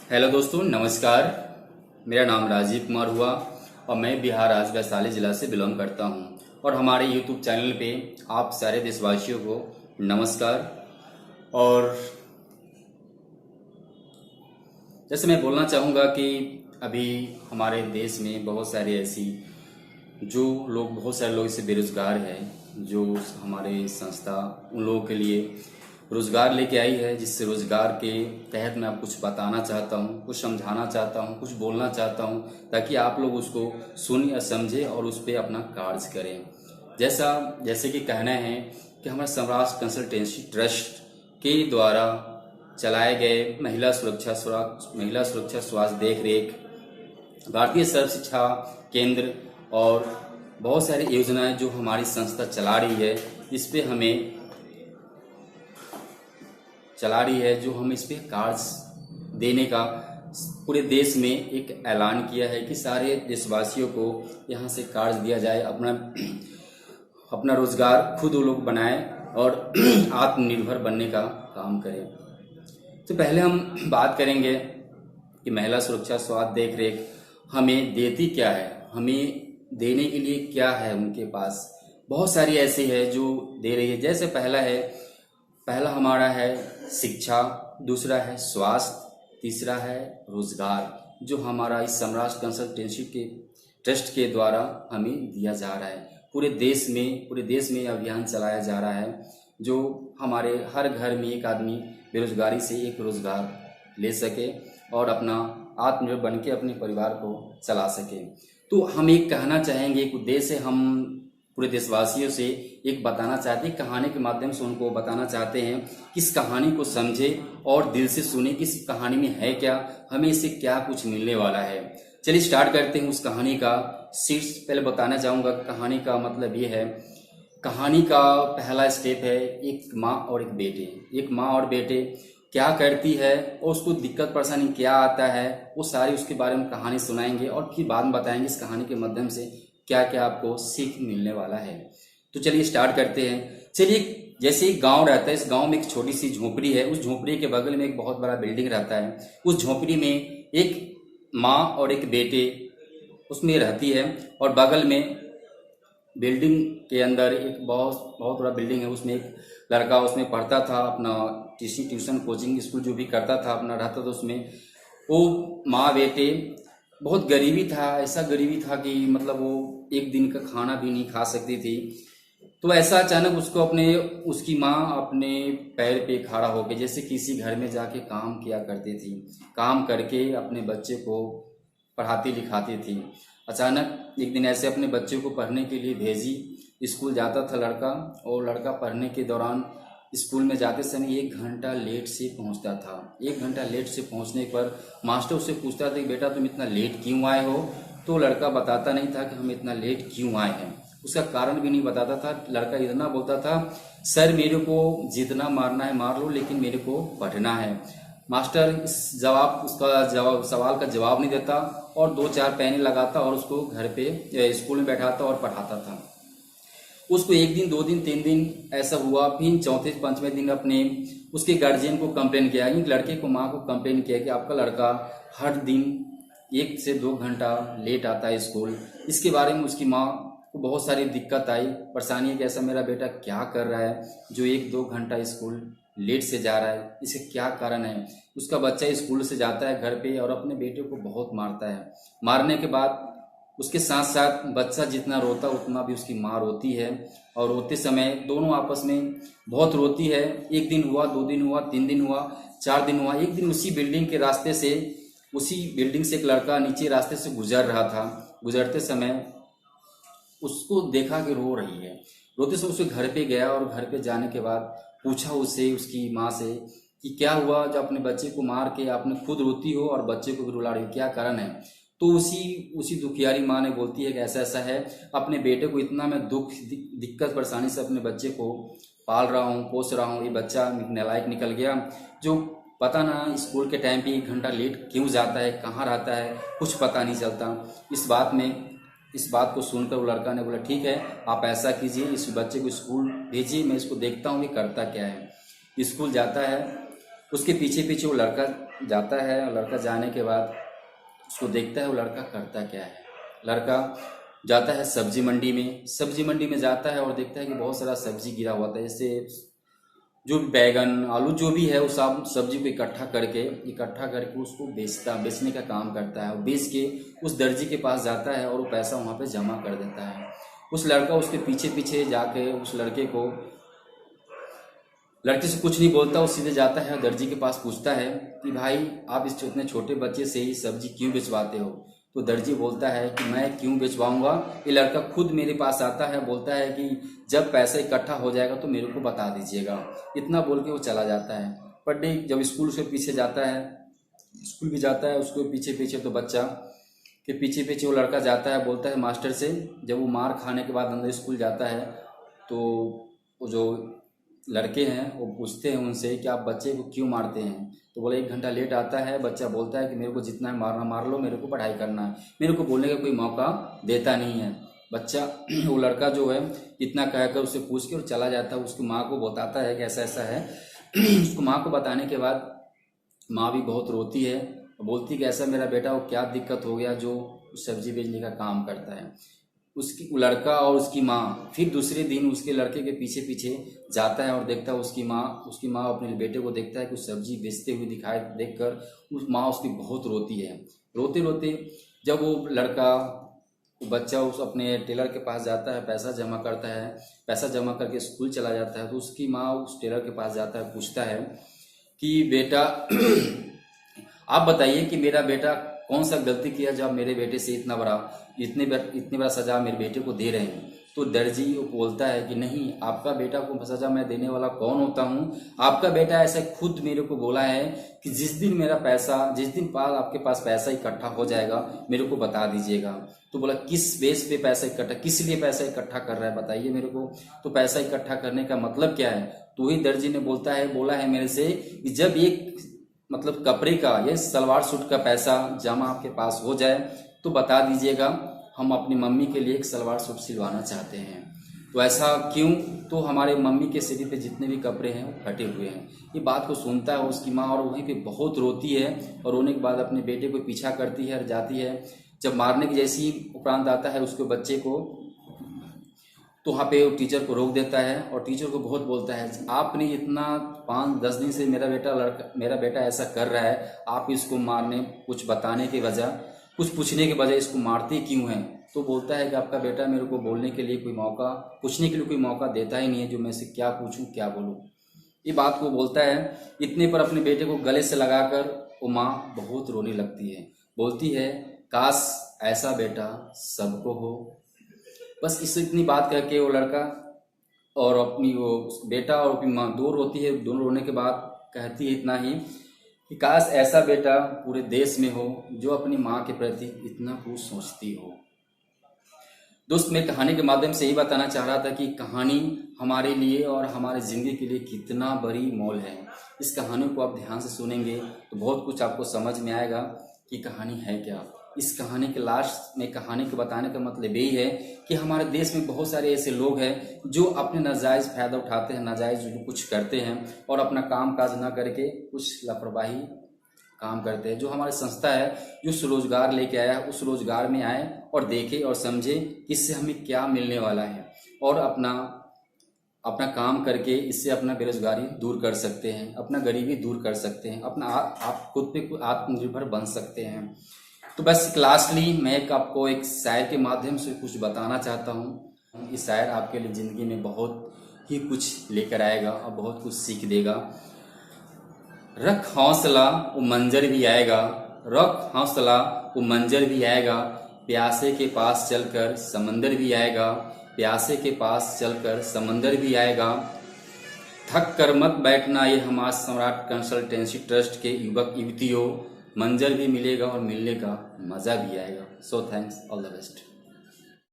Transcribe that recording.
Hello दोस्तों, नमस्कार। मेरा नाम राजीव कुमार हुआ और मैं बिहार राज्य वैशाली जिला से बिलोंग करता हूं। और हमारे यूट्यूब चैनल पे आप सारे देशवासियों को नमस्कार। और जैसे मैं बोलना चाहूँगा कि अभी हमारे देश में बहुत सारी ऐसी बहुत सारे लोग इससे बेरोजगार हैं, जो हमारे संस्था उन लोगों के लिए रोजगार लेके आई है, जिससे रोजगार के तहत मैं आपको कुछ बताना चाहता हूँ, कुछ समझाना चाहता हूँ, कुछ बोलना चाहता हूँ, ताकि आप लोग उसको सुन या समझें और उस पर अपना कार्य करें। जैसे कि कहना है कि हमारा सम्राट कंसल्टेंसी ट्रस्ट के द्वारा चलाए गए महिला सुरक्षा स्वास्थ्य देख रेख, भारतीय सर्व शिक्षा केंद्र और बहुत सारी योजनाएं जो हमारी संस्था चला रही है, जो हम इस पे कार्य देने का पूरे देश में एक ऐलान किया है कि सारे देशवासियों को यहाँ से कार्य दिया जाए, अपना रोजगार खुद वो लोग बनाएं और आत्मनिर्भर बनने का काम करें। तो पहले हम बात करेंगे कि महिला सुरक्षा स्वास्थ्य देख रेख हमें देती क्या है, हमें देने के लिए क्या है उनके पास। बहुत सारी ऐसी है जो दे रही है। जैसे पहला हमारा है शिक्षा, दूसरा है स्वास्थ्य, तीसरा है रोजगार, जो हमारा इस सम्राट कंसल्टेंसी के ट्रस्ट के द्वारा हमें दिया जा रहा है। पूरे देश में अभियान चलाया जा रहा है, जो हमारे हर घर में एक आदमी बेरोजगारी से एक रोजगार ले सके और अपना आत्मनिर्भर बन के अपने परिवार को चला सके। तो हम एक कहना चाहेंगे, एक उद्देश्य से हम पूरे देशवासियों से एक बताना चाहते हैं, कहानी के माध्यम से उनको बताना चाहते हैं कि इस कहानी को समझे और दिल से सुने कि इस कहानी में है क्या, हमें इससे क्या कुछ मिलने वाला है। चलिए स्टार्ट करते हैं उस कहानी का शीर्ष। पहले बताना चाहूँगा कहानी का मतलब ये है, कहानी का पहला स्टेप है एक माँ और एक बेटे। एक माँ और बेटे क्या करती है और उसको दिक्कत परेशानी क्या आता है, वो सारी उसके बारे में कहानी सुनाएंगे और फिर बाद में बताएंगे इस कहानी के माध्यम से क्या क्या आपको सीख मिलने वाला है। तो चलिए स्टार्ट करते हैं। चलिए, जैसे एक गांव रहता है, इस गांव में एक छोटी सी झोपड़ी है, उस झोपड़ी के बगल में एक बहुत बड़ा बिल्डिंग रहता है। उस झोपड़ी में एक माँ और एक बेटे उसमें रहती है और बगल में बिल्डिंग के अंदर एक बहुत बड़ा बिल्डिंग है, उसमें एक लड़का उसमें पढ़ता था, अपना ट्यूशन कोचिंग स्कूल जो भी करता था अपना रहता था उसमें। वो माँ बेटे बहुत गरीबी था, ऐसा गरीबी था कि मतलब वो एक दिन का खाना भी नहीं खा सकती थी। तो ऐसा अचानक उसकी माँ अपने पैर पे खड़ा होके, जैसे किसी घर में जाके काम किया करती थी, काम करके अपने बच्चे को पढ़ाती लिखाती थी। अचानक एक दिन ऐसे अपने बच्चे को पढ़ने के लिए भेजी। स्कूल जाता था लड़का, और लड़का पढ़ने के दौरान स्कूल में जाते समय 1 घंटा लेट से पहुंचता था। 1 घंटा लेट से पहुंचने पर मास्टर उससे पूछता था कि बेटा तुम इतना लेट क्यों आए हो। तो लड़का बताता नहीं था कि हम इतना लेट क्यों आए हैं, उसका कारण भी नहीं बताता था। लड़का इतना बोलता था, सर मेरे को जितना मारना है मार लो, लेकिन मेरे को पढ़ना है। मास्टर सवाल का जवाब नहीं देता और 2-4 पैने लगाता और उसको घर पे स्कूल में बैठाता और पढ़ाता था। उसको 1 दिन 2 दिन 3 दिन ऐसा हुआ। फिर चौथे 5वें दिन उसके गार्जियन को कंप्लेन किया, लड़के को माँ को कंप्लेन किया कि आपका लड़का हर दिन 1 से 2 घंटा लेट आता है स्कूल। इसके बारे में उसकी माँ को बहुत सारी दिक्कत आई, परेशानी है कि ऐसा मेरा बेटा क्या कर रहा है जो 1-2 घंटा स्कूल लेट से जा रहा है, इसके क्या कारण है। उसका बच्चा स्कूल से जाता है घर पे और अपने बेटे को बहुत मारता है। मारने के बाद उसके साथ साथ बच्चा जितना रोता उतना भी उसकी माँ रोती है, और रोते समय दोनों आपस में बहुत रोती है। 1 दिन हुआ, 2 दिन हुआ, 3 दिन हुआ, 4 दिन हुआ। एक दिन उसी बिल्डिंग से एक लड़का नीचे रास्ते से गुजर रहा था। गुजरते समय उसको देखा कि रो रही है। रोते समय उसके घर पे गया और घर पे जाने के बाद पूछा उससे, उसकी माँ से, कि क्या हुआ जो अपने बच्चे को मार के आपने खुद रोती हो और बच्चे को भी रुला रही हो, क्या कारण है। तो उसी दुखियारी माँ ने बोलती है कि ऐसा ऐसा है, अपने बेटे को इतना मैं दिक्कत परेशानी से अपने बच्चे को पाल रहा हूँ, पोस रहा हूँ। ये बच्चा नालायक निकल गया, जो पता ना स्कूल के टाइम पे 1 घंटा लेट क्यों जाता है, कहाँ रहता है, कुछ पता नहीं चलता। इस बात को सुनकर वो लड़का ने बोला, ठीक है आप ऐसा कीजिए, इस बच्चे को स्कूल भेजिए, मैं इसको देखता हूँ ये करता क्या है। स्कूल जाता है, उसके पीछे पीछे वो लड़का जाता है, लड़का जाने के बाद उसको देखता है वो लड़का करता क्या है। लड़का जाता है सब्जी मंडी में, सब्जी मंडी में जाता है और देखता है कि बहुत सारा सब्जी गिरा हुआ था, जैसे जो बैगन आलू जो भी है, उस सब सब्जी को इकट्ठा करके उसको बेचने का काम करता है, और बेच के उस दर्जी के पास जाता है और वो पैसा वहाँ पे जमा कर देता है। उस लड़का उसके पीछे पीछे जाके उस लड़के से कुछ नहीं बोलता, वो सीधे जाता है दर्जी के पास, पूछता है कि भाई आप इस इतने छोटे बच्चे से ही सब्जी क्यों बेचवाते हो। तो दर्जी बोलता है कि मैं क्यों बेचवाऊंगा, ये लड़का खुद मेरे पास आता है, बोलता है कि जब पैसा इकट्ठा हो जाएगा तो मेरे को बता दीजिएगा। इतना बोल के वो चला जाता है। पर डे जब स्कूल उसके पीछे जाता है, स्कूल भी जाता है उसको पीछे पीछे, तो बच्चा के पीछे पीछे वो लड़का जाता है, बोलता है मास्टर से, जब वो मार खाने के बाद अंदर स्कूल जाता है तो वो जो लड़के हैं वो पूछते हैं उनसे कि आप बच्चे को क्यों मारते हैं। तो बोले 1 घंटा लेट आता है। बच्चा बोलता है कि मेरे को जितना है मारना मार लो, मेरे को पढ़ाई करना है, मेरे को बोलने का कोई मौका देता नहीं है। बच्चा वो लड़का जो है इतना कहकर उससे पूछ के और चला जाता है, उसकी माँ को बताता है कि ऐसा ऐसा है। उसको माँ को बताने के बाद माँ भी बहुत रोती है, बोलती कि ऐसा मेरा बेटा वो क्या दिक्कत हो गया जो सब्जी बेचने का काम करता है। उसकी लड़का और उसकी माँ फिर दूसरे दिन उसके लड़के के पीछे पीछे जाता है और देखता है उसकी माँ अपने बेटे को देखता है कि सब्जी बेचते हुए दिखाई देखकर उस माँ उसकी बहुत रोती है। रोते रोते जब वो बच्चा उस अपने टेलर के पास जाता है, पैसा जमा करता है, पैसा जमा करके स्कूल चला जाता है, तो उसकी माँ उस टेलर के पास जाता है, पूछता है कि बेटा आप बताइए कि मेरा बेटा कौन सा गलती किया जो आप मेरे बेटे से इतनी बड़ा सजा मेरे बेटे को दे रहे हैं। तो दर्जी वो बोलता है कि नहीं, आपका बेटा को सजा मैं देने वाला कौन होता हूँ, आपका बेटा ऐसे खुद मेरे को बोला है कि जिस दिन आपके पास पैसा इकट्ठा हो जाएगा मेरे को बता दीजिएगा। तो बोला किस बेस पे पैसा इकट्ठा, किस लिए पैसा इकट्ठा कर रहा है बताइए मेरे को, तो पैसा इकट्ठा करने का मतलब क्या है। तो वही दर्जी ने बोला है मेरे से कि जब एक कपड़े का या सलवार सूट का पैसा जमा आपके पास हो जाए तो बता दीजिएगा, हम अपनी मम्मी के लिए एक सलवार सूट सिलवाना चाहते हैं। तो ऐसा क्यों, तो हमारे मम्मी के शरीर पे जितने भी कपड़े हैं वो फटे हुए हैं। ये बात को सुनता है उसकी माँ और वहीं पे बहुत रोती है, और रोने के बाद अपने बेटे को पीछा करती है और जाती है। जब मारने की जैसी उपरांत आता है उसके बच्चे को, तो वहाँ पे टीचर को रोक देता है और टीचर को बहुत बोलता है, आपने इतना 5-10 दिन से मेरा बेटा ऐसा कर रहा है, आप इसको मारने कुछ बताने के बजाय, कुछ पूछने के बजाय इसको मारते क्यों हैं। तो बोलता है कि आपका बेटा मेरे को बोलने के लिए पूछने के लिए कोई मौका देता ही नहीं है, जो मैं से क्या पूछूं क्या बोलूं। ये बात को बोलता है। इतने पर अपने बेटे को गले से लगाकर वो माँ बहुत रोने लगती है, बोलती है काश ऐसा बेटा सबको हो। बस इससे इतनी बात करके वो लड़का और अपनी वो बेटा और अपनी माँ दूर रोती है। दोनों रोने के बाद कहती है इतना ही कि काश ऐसा बेटा पूरे देश में हो जो अपनी माँ के प्रति इतना कुछ सोचती हो। दोस्त, मैं कहानी के माध्यम से यही बताना चाह रहा था कि कहानी हमारे लिए और हमारे ज़िंदगी के लिए कितना बड़ी मोल है। इस कहानी को आप ध्यान से सुनेंगे तो बहुत कुछ आपको समझ में आएगा कि कहानी है क्या। इस कहानी के लास्ट में कहानी को बताने का मतलब यही है कि हमारे देश में बहुत सारे ऐसे लोग हैं जो अपने नाजायज़ फ़ायदा उठाते हैं, नाजायज़ कुछ करते हैं और अपना काम काज ना करके कुछ लापरवाही काम करते हैं। जो हमारी संस्था है जो स्वरोजगार लेके आया है, उस रोजगार में आए और देखे और समझे इससे हमें क्या मिलने वाला है, और अपना काम करके इससे अपना बेरोजगारी दूर कर सकते हैं, अपना गरीबी दूर कर सकते हैं, अपना आप खुद पे आत्मनिर्भर बन सकते हैं। तो बस लास्टली मैं आपको एक शायर के माध्यम से कुछ बताना चाहता हूँ। इस शायर आपके लिए ज़िंदगी में बहुत ही कुछ लेकर आएगा और बहुत कुछ सीख देगा। रख हौसला वो मंजर भी आएगा, रख हौसला वो मंजर भी आएगा, प्यासे के पास चलकर समंदर भी आएगा, प्यासे के पास चलकर समंदर भी आएगा। थक कर मत बैठना ये हमारा सम्राट कंसल्टेंसी ट्रस्ट के युवक युवतियों, मंजर भी मिलेगा और मिलने का मज़ा भी आएगा। So thanks, all the best.